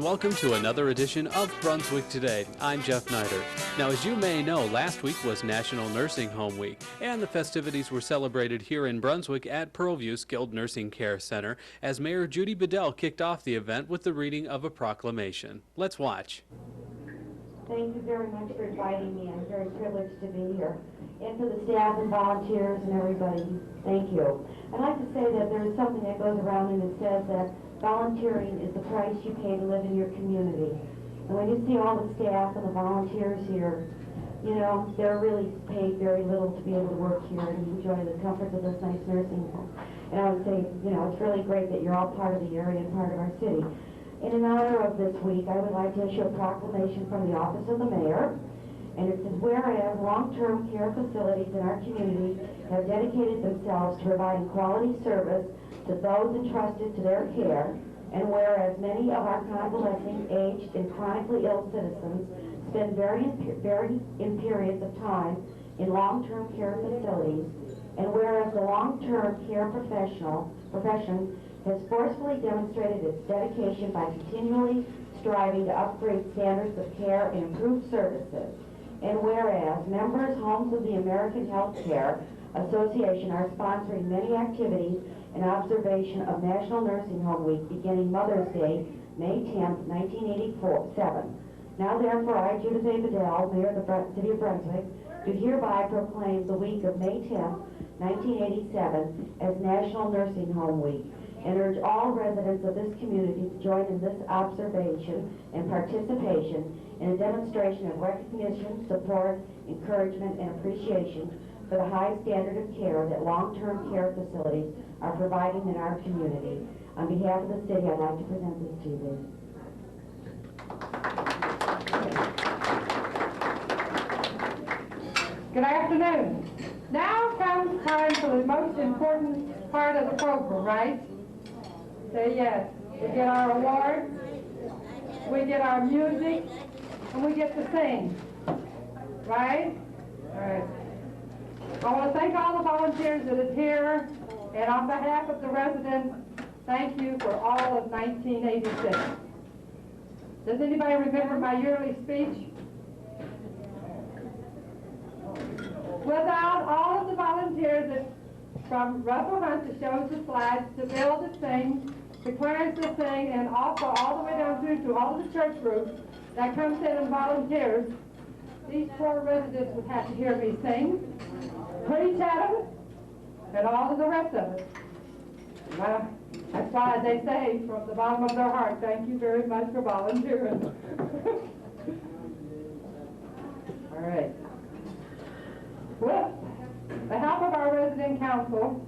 welcome to another edition of Brunswick Today. I'm Jeff Neidert. Now, as you may know, last week was National Nursing Home Week, and the festivities were celebrated here in Brunswick at Pearlview Skilled Nursing Care Center as Mayor Judy Bedell kicked off the event with the reading of a proclamation. Let's watch. Thank you very much for inviting me. I'm very privileged to be here. And for the staff and volunteers and everybody, thank you. I'd like to say that there is something that goes around and it says that volunteering is the price you pay to live in your community. And when you see all the staff and the volunteers here, you know, they're really paid very little to be able to work here and enjoy the comforts of this nice nursing home. And I would say, you know, it's really great that you're all part of the area and part of our city. And in honor of this week, I would like to issue a proclamation from the office of the mayor. And it says, whereas long-term care facilities in our community have dedicated themselves to providing quality service to those entrusted to their care, and whereas many of our convalescing, aged, and chronically ill citizens spend varying periods of time in long-term care facilities, and whereas the long-term care profession has forcefully demonstrated its dedication by continually striving to upgrade standards of care and improve services, and whereas members Homes of the American Health Care Association are sponsoring many activities in observation of National Nursing Home Week beginning Mother's Day, May 10, 1987. Now therefore, I, Judith A. Bedell, Mayor of the City of Brunswick, do hereby proclaim the week of May 10, 1987 as National Nursing Home Week, and urge all residents of this community to join in this observation and participation in a demonstration of recognition, support, encouragement, and appreciation for the high standard of care that long-term care facilities are providing in our community. On behalf of the city, I'd like to present this to you. Good afternoon. Now comes time for the most important part of the program, right? Say yes. We get our awards, we get our music, and we get to sing. Right? All right. I want to thank all the volunteers that is here, and on behalf of the residents, thank you for all of 1986. Does anybody remember my yearly speech? Without all of the volunteers that, from Russell Hunt that shows the slides, to Bill to sing, to Clarence to sing, and also all the way down through to all of the church groups that comes in and volunteers, these poor residents would have to hear me sing, preach at them, and all of the rest of it. Well, that's why they say from the bottom of their heart, thank you very much for volunteering. All right. With the help of our resident council,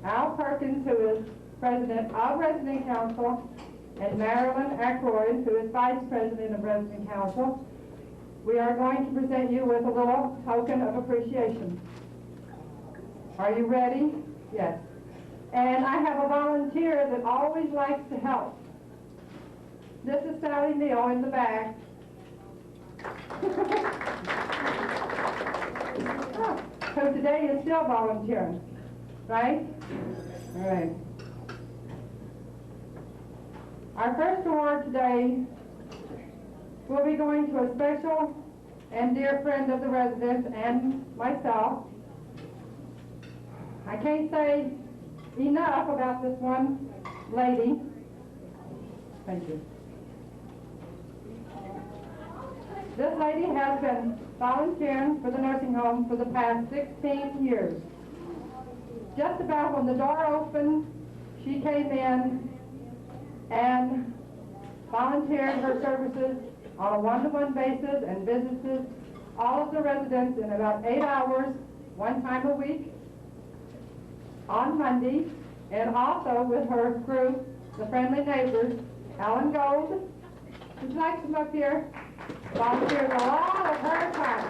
Al Perkins, who is president of resident council, and Marilyn Ackroyd, who is vice president of resident council, we are going to present you with a little token of appreciation. Are you ready? Yes. And I have a volunteer that always likes to help. This is Sally Neal in the back. So today is still volunteering, right? All right. Our first award today will be going to a special and dear friend of the residents and myself. I can't say enough about this one lady. Thank you. This lady has been volunteering for the nursing home for the past 16 years. Just about when the door opened, she came in and volunteered her services on a one-to-one basis and visited all of the residents in about 8 hours, one time a week, on Monday, and also with her group, the Friendly Neighbors, Alan Gold, would you like to come up here? Volunteered a lot of her time.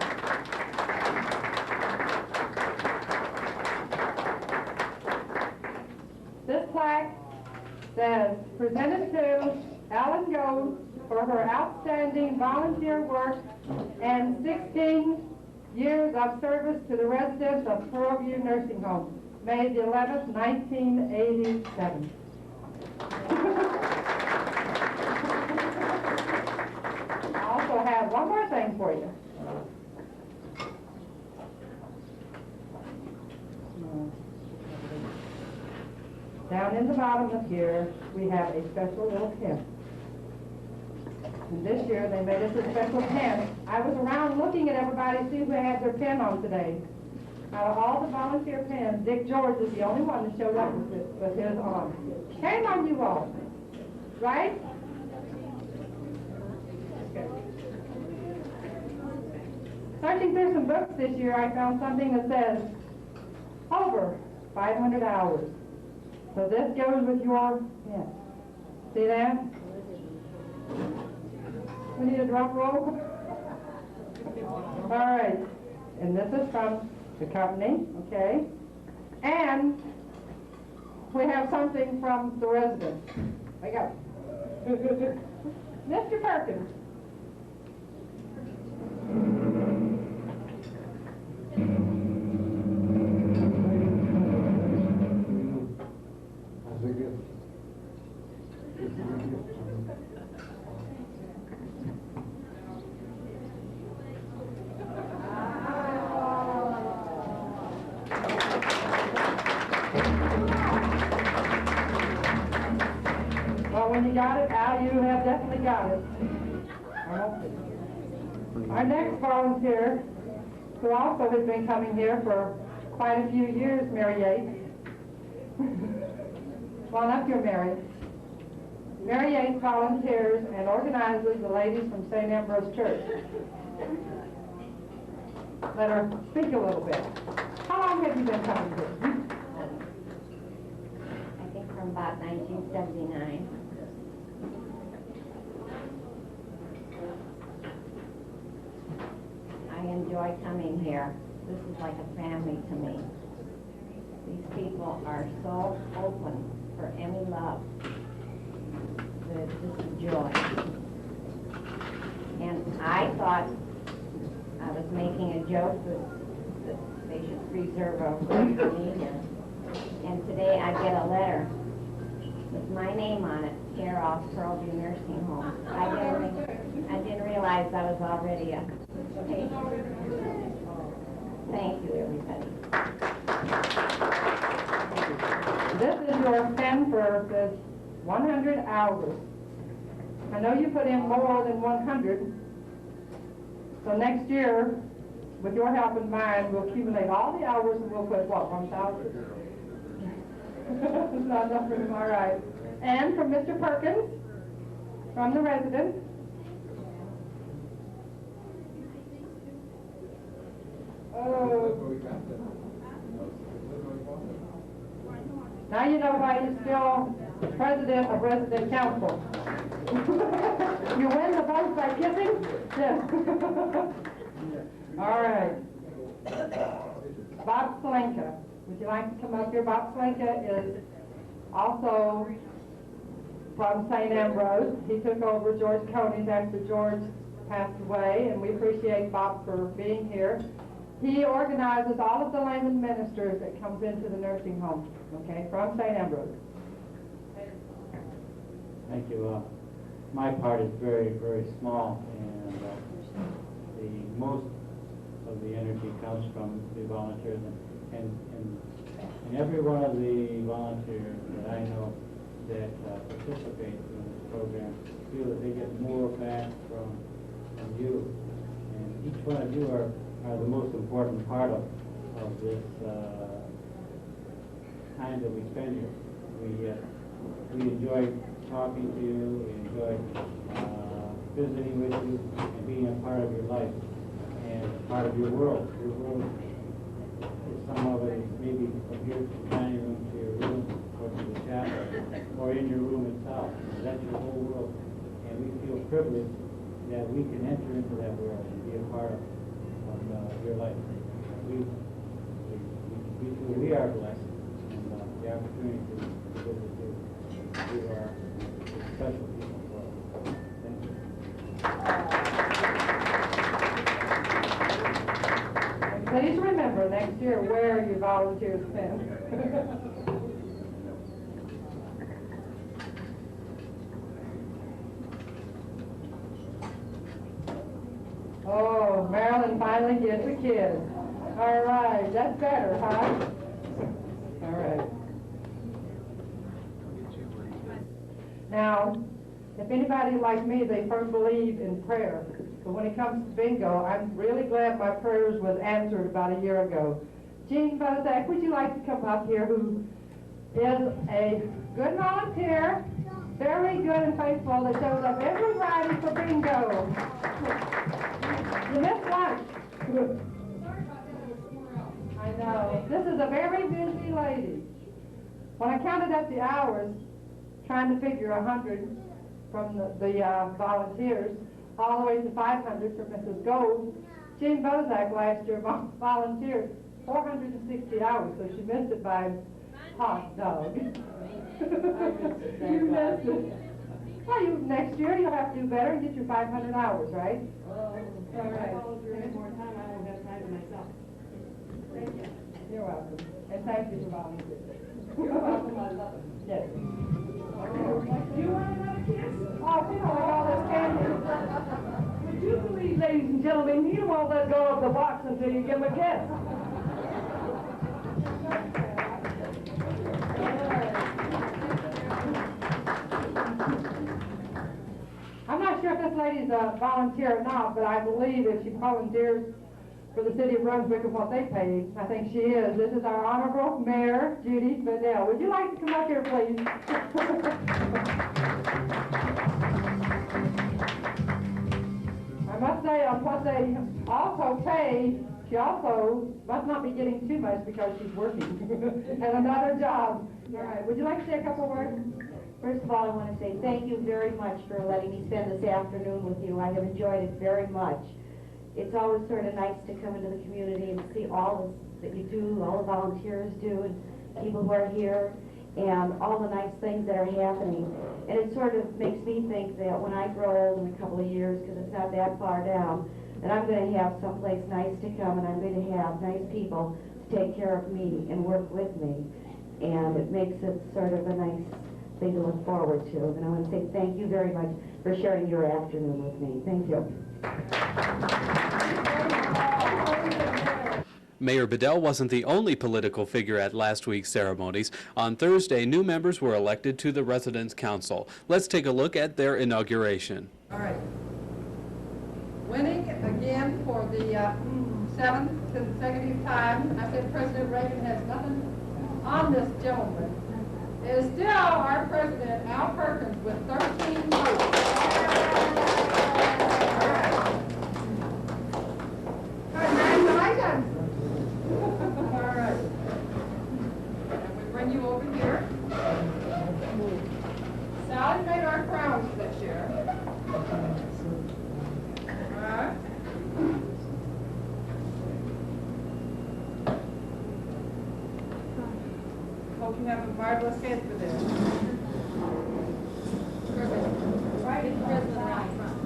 This plaque says, presented to Alan Gold for her outstanding volunteer work and 16 years of service to the residents of Pearlview Nursing Home, May the 11th, 1987. for you. Down in the bottom of here, we have a special little pen. And this year, they made us a special pen. I was around looking at everybody to see who had their pen on today. Out of all the volunteer pens, Dick George is the only one that showed up with his on. Shame on you all, right? Okay. Searching through some books this year, I found something that says over 500 hours. So this goes with your pen. See that? We need a drum roll. All right. And this is from the company, okay? And we have something from the residents. I got it. Mr. Perkins. When you got it, Al, you have definitely got it. Our next volunteer, who also has been coming here for quite a few years, Mary Yates. Come on up here, Mary. Mary Yates volunteers and organizes the ladies from St. Ambrose Church. Let her speak a little bit. How long have you been coming here? I think from about 1979. I enjoy coming here. This is like a family to me. These people are so open for any love that it's just a joy. And I thought I was making a joke that they should preserve a room for me here. And today I get a letter with my name on it, Gerald, Pearlview Nursing Home. I didn't realize I was already a patient. Thank you, everybody. This is your pen for this 100 hours. I know you put in more than 100. So next year, with your help and mine, we'll accumulate all the hours and we'll put, what, 1,000? It's not enough for him, all right. And from Mr. Perkins, from the residents. Oh. Now you know why you're still president of resident council. You win the vote by kissing? Yes. All right. Bob Slenka. Would you like to come up here? Bob Slenka is also from St. Ambrose. He took over George Coney's after George passed away, and we appreciate Bob for being here. He organizes all of the layman ministers that comes into the nursing home, okay, from St. Ambrose. Thank you. My part is very, very small, and the most of the energy comes from the volunteers, and every one of the volunteers that I know that participate in this program feel that they get more back from you, and each one of you are the most important part of this time that we spend here. We enjoy talking to you, we enjoy visiting with you, and being a part of your life and part of your world. Your world is some of it maybe from here to the dining room to your room or to the chapel or in your room itself. That's your whole world, and we feel privileged that we can enter into that world and be a part of your life. We feel we are blessed, and the opportunity to visit you. You are special people for us. Thank you. Please remember next year where your volunteers spend. Oh, kids. All right, that's better, huh? All right. Now, if anybody like me, they first believe in prayer. But when it comes to bingo, I'm really glad my prayers was answered about a year ago. Jean Bozak, would you like to come up here, who is a good volunteer, very good and faithful, that shows up every Friday for bingo. You missed lunch. I know. This is a very busy lady. When I counted up the hours, trying to figure 100 from the volunteers, all the way to 500 for Mrs. Gold, Jean Bozak last year volunteered 460 hours, so she missed it by hot dog. You missed it. Well, next year you'll have to do better and get your 500 hours, right? All right. More time, I won't have time to myself. Thank you. You're welcome. And thank you for volunteering. You're welcome. I love it. Yes. Do you want another kiss? Oh, we don't like all this candy. Would you believe, ladies and gentlemen, he won't let go of the box until you give him a kiss. I'm not sure if this lady's a volunteer or not, but I believe if she volunteers for the city of Brunswick and what they pay, I think she is. This is our Honorable Mayor, Judy Fidel. Would you like to come up here, please? I must say, on what they also pay, she also must not be getting too much because she's working at another job. All right, would you like to say a couple words? First of all, I want to say thank you very much for letting me spend this afternoon with you. I have enjoyed it very much. It's always sort of nice to come into the community and see all that you do, all the volunteers do, and people who are here, and all the nice things that are happening. And it sort of makes me think that when I grow old in a couple of years, because it's not that far down, that I'm going to have someplace nice to come, and I'm going to have nice people to take care of me and work with me. And it makes it sort of a nice thing to look forward to. And I want to say thank you very much for sharing your afternoon with me. Thank you. Mayor Bedell wasn't the only political figure at last week's ceremonies. On Thursday, new members were elected to the Residents' Council. Let's take a look at their inauguration. All right. Winning again for the 7th consecutive time, and I said President Reagan has nothing on this gentleman, is still our president, Al Perkins, with 13 votes. All right. Congratulations. All right. And we bring you over here. Sally made our crowns this year. All right. Hope you have a marvelous head for this. Right in President out front.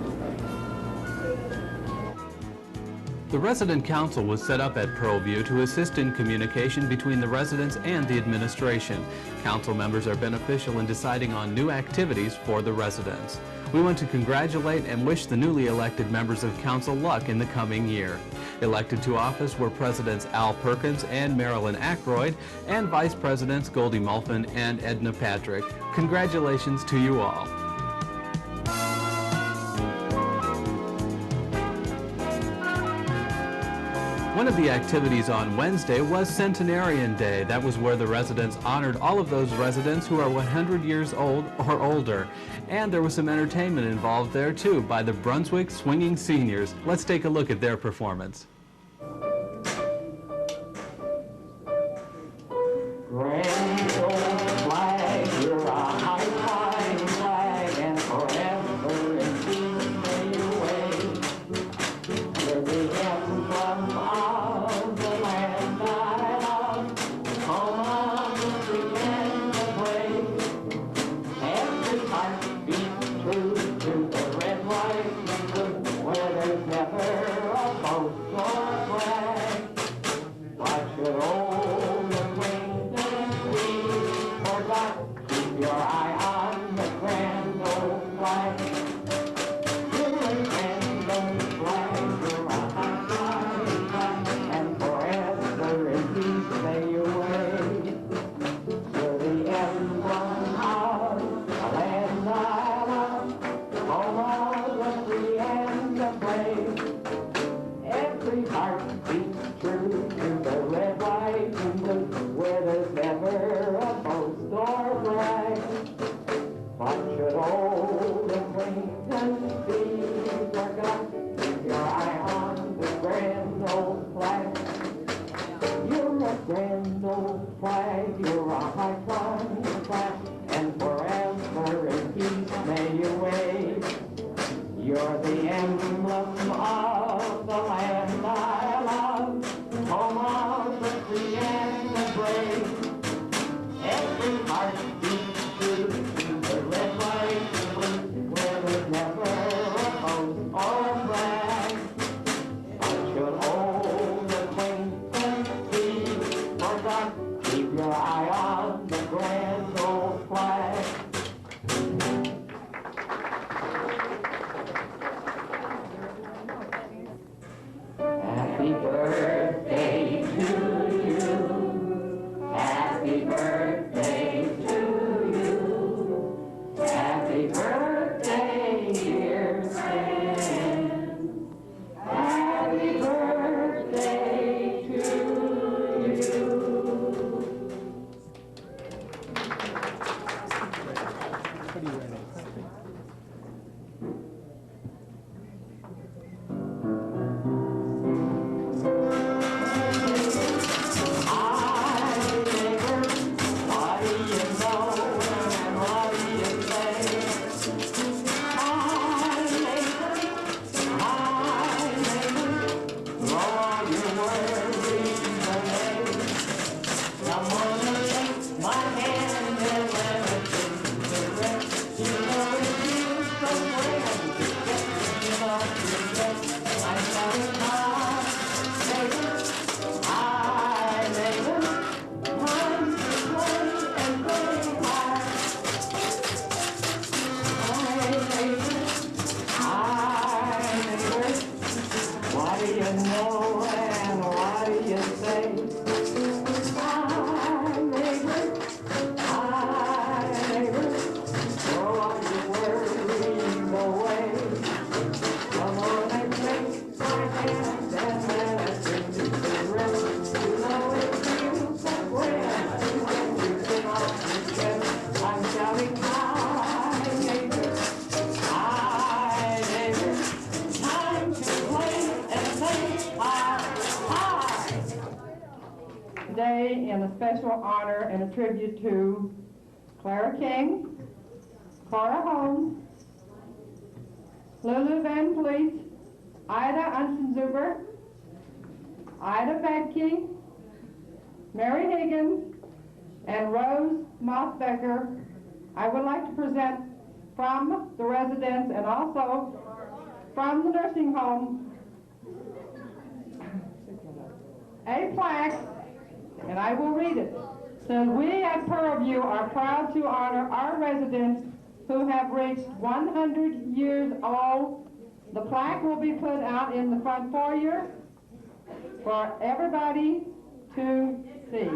The Resident Council was set up at Pearlview to assist in communication between the residents and the administration. Council members are beneficial in deciding on new activities for the residents. We want to congratulate and wish the newly elected members of Council luck in the coming year. Elected to office were Presidents Al Perkins and Marilyn Ackroyd, and Vice Presidents Goldie Mulfin and Edna Patrick. Congratulations to you all. One of the activities on Wednesday was Centenarian Day. That was where the residents honored all of those residents who are 100 years old or older. And there was some entertainment involved there too by the Brunswick Swinging Seniors. Let's take a look at their performance. Grand old flag, you're a high-flying flag, and forever and fade away. You're the emblem of the land I love, home of the free and the brave. Every heart beats true to the red, white, and blue, where there's never a boat or flag. Why should old acquaintance be forgot? Keep your eye on the grand old flag. You're a grand old flag, you're a high-flying flag. heart beats true to the red, white, and blue, where there's never a post or flag. But should old acquaintance be forgot, keep your eye on the grand old flag. You're a grand old flag, you're a high-flying flag, and forever in peace may you wave. You're the emblem of the land I love, home of the free and the brave. Every heart beats true to the red, white, and blue, where there's never a post or a flag. But should old acquaintance be forgot, keep your eye on the grand old flag. Happy birthday to you. Happy birthday to you. Happy birthday, dear Sam. Happy birthday to you. Today, in a special honor and a tribute to Clara King, Cora Holmes, Lulu Van Fleet, Ida Unsenzuber, Ida Bedke, Mary Higgins, and Rose Mossbecker, I would like to present from the residence and also from the nursing home a plaque, and I will read it. So we at Pearlview are proud to honor our residents who have reached 100 years old. The plaque will be put out in the front foyer for everybody to see.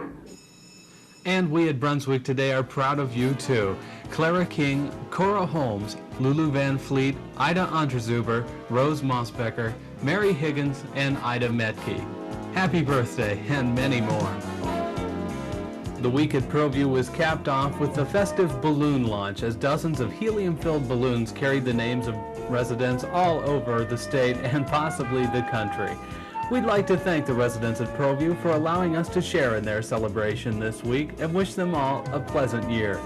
And we at Brunswick today are proud of you too. Clara King, Cora Holmes, Lulu Van Fleet, Ida Unterzuber, Rose Mossbecker, Mary Higgins, and Ida Metke. Happy birthday and many more. The week at Pearlview was capped off with the festive balloon launch as dozens of helium-filled balloons carried the names of residents all over the state and possibly the country. We'd like to thank the residents at Pearlview for allowing us to share in their celebration this week and wish them all a pleasant year.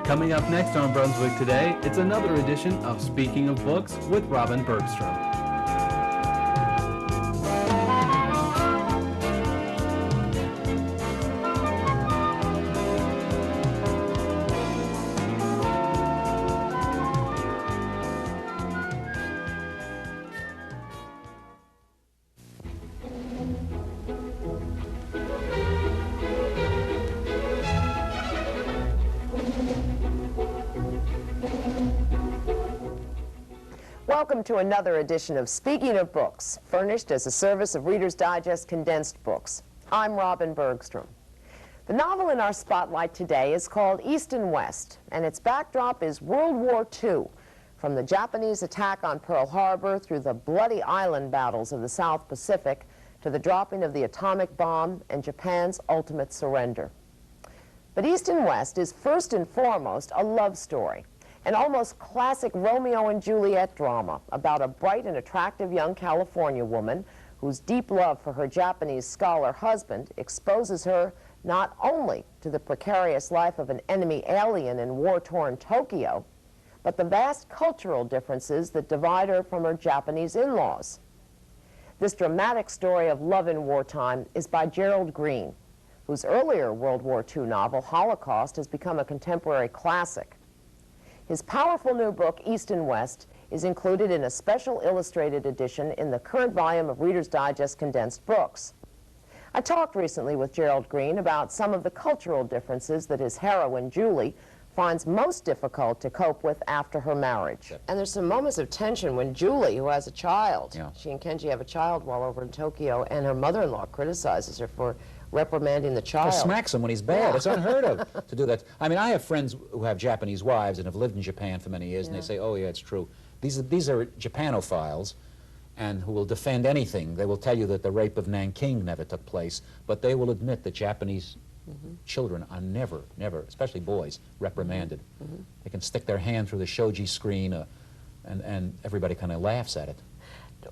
Coming up next on Brunswick Today, it's another edition of Speaking of Books with Robin Bergstrom. Welcome to another edition of Speaking of Books, furnished as a service of Reader's Digest condensed books. I'm Robin Bergstrom. The novel in our spotlight today is called East and West, and its backdrop is World War II, From the Japanese attack on Pearl Harbor through the bloody island battles of the South Pacific to the dropping of the atomic bomb and Japan's ultimate surrender. But East and West is first and foremost a love story, an almost classic Romeo and Juliet drama about a bright and attractive young California woman whose deep love for her Japanese scholar husband exposes her not only to the precarious life of an enemy alien in war-torn Tokyo, but the vast cultural differences that divide her from her Japanese in-laws. This dramatic story of love in wartime is by Gerald Green, whose earlier World War II novel, Holocaust, has become a contemporary classic. His powerful new book, East and West, is included in a special illustrated edition in the current volume of Reader's Digest Condensed Books. I talked recently with Gerald Green about some of the cultural differences that his heroine, Julie, finds most difficult to cope with after her marriage. And there's some moments of tension when Julie, who has a child, she and Kenji have a child while over in Tokyo, and her mother-in-law criticizes her for reprimanding the child. Or smacks him when he's bad. It's unheard of to do that. I mean, I have friends who have Japanese wives and have lived in Japan for many years, and they say, oh yeah, it's true. These are Japanophiles, and who will defend anything. They will tell you that the rape of Nanking never took place, but they will admit that Japanese children are never, especially boys, reprimanded. They can stick their hand through the shoji screen, and everybody kind of laughs at it.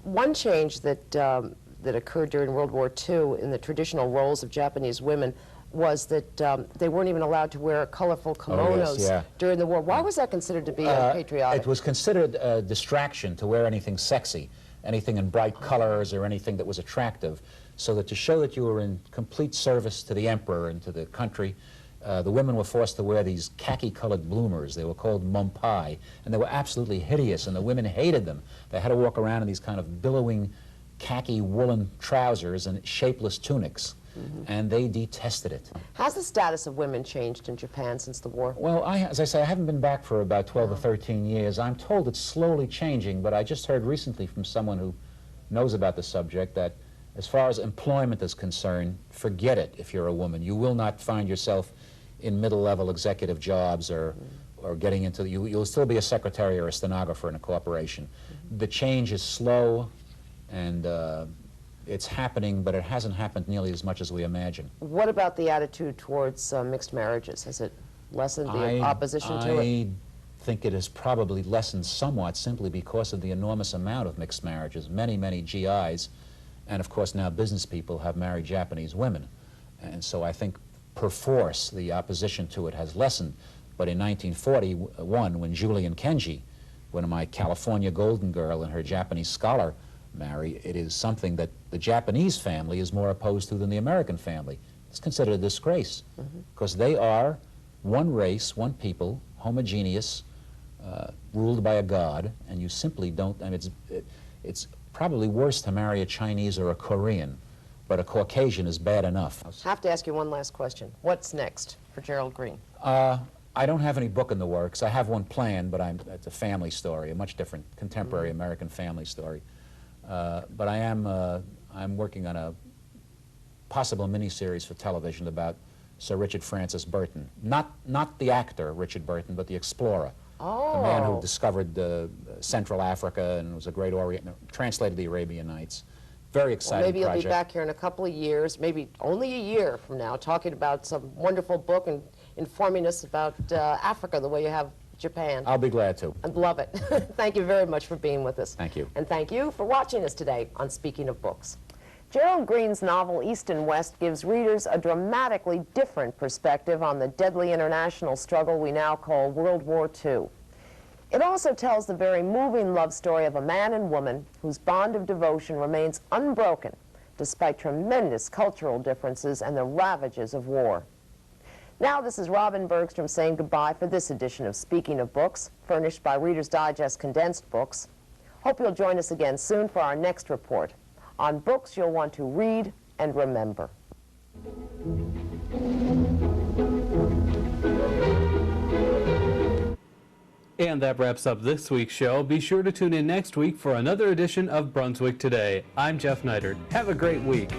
One change that, that occurred during World War II in the traditional roles of Japanese women was that they weren't even allowed to wear colorful kimonos during the war. Why was that considered to be patriotic? It was considered a distraction to wear anything sexy, anything in bright colors or anything that was attractive, so that to show that you were in complete service to the emperor and to the country, the women were forced to wear these khaki-colored bloomers. They were called mumpai, and they were absolutely hideous, and the women hated them. They had to walk around in these kind of billowing khaki woolen trousers and shapeless tunics, and they detested it. Has the status of women changed in Japan since the war? Well, as I say, I haven't been back for about 12 or 13 years. I'm told it's slowly changing, but I just heard recently from someone who knows about the subject that as far as employment is concerned, forget it if you're a woman. You will not find yourself in middle-level executive jobs or getting into, you'll still be a secretary or a stenographer in a corporation. The change is slow, and it's happening, but it hasn't happened nearly as much as we imagine. What about the attitude towards mixed marriages? Has it lessened the opposition to it? I think it has probably lessened somewhat simply because of the enormous amount of mixed marriages. Many, many GIs, and of course now business people, have married Japanese women. And so I think perforce the opposition to it has lessened. But in 1941, when Julie and Kenji, when my California golden girl and her Japanese scholar marry, it is something that the Japanese family is more opposed to than the American family. It's considered a disgrace, because they are one race, one people, homogeneous, ruled by a god, and you simply don't, I mean, it's probably worse to marry a Chinese or a Korean, but a Caucasian is bad enough. I have to ask you one last question. What's next for Gerald Green? I don't have any book in the works. I have one planned, but it's a family story, a much different contemporary American family story. But I'm working on a possible miniseries for television about Sir Richard Francis Burton. Not the actor, Richard Burton, but the explorer. Oh. The man who discovered Central Africa and was a great translated the Arabian Nights. Very exciting maybe project. You'll be back here in a couple of years, maybe only a year from now, talking about some wonderful book and informing us about Africa the way you have Japan. I'll be glad to. I'd love it. Thank you very much for being with us. Thank you. And thank you for watching us today on Speaking of Books. Gerald Green's novel East and West gives readers a dramatically different perspective on the deadly international struggle we now call World War II. It also tells the very moving love story of a man and woman whose bond of devotion remains unbroken despite tremendous cultural differences and the ravages of war. Now this is Robin Bergstrom saying goodbye for this edition of Speaking of Books, furnished by Reader's Digest Condensed Books. Hope you'll join us again soon for our next report on books you'll want to read and remember. And that wraps up this week's show. Be sure to tune in next week for another edition of Brunswick Today. I'm Jeff Neidert. Have a great week.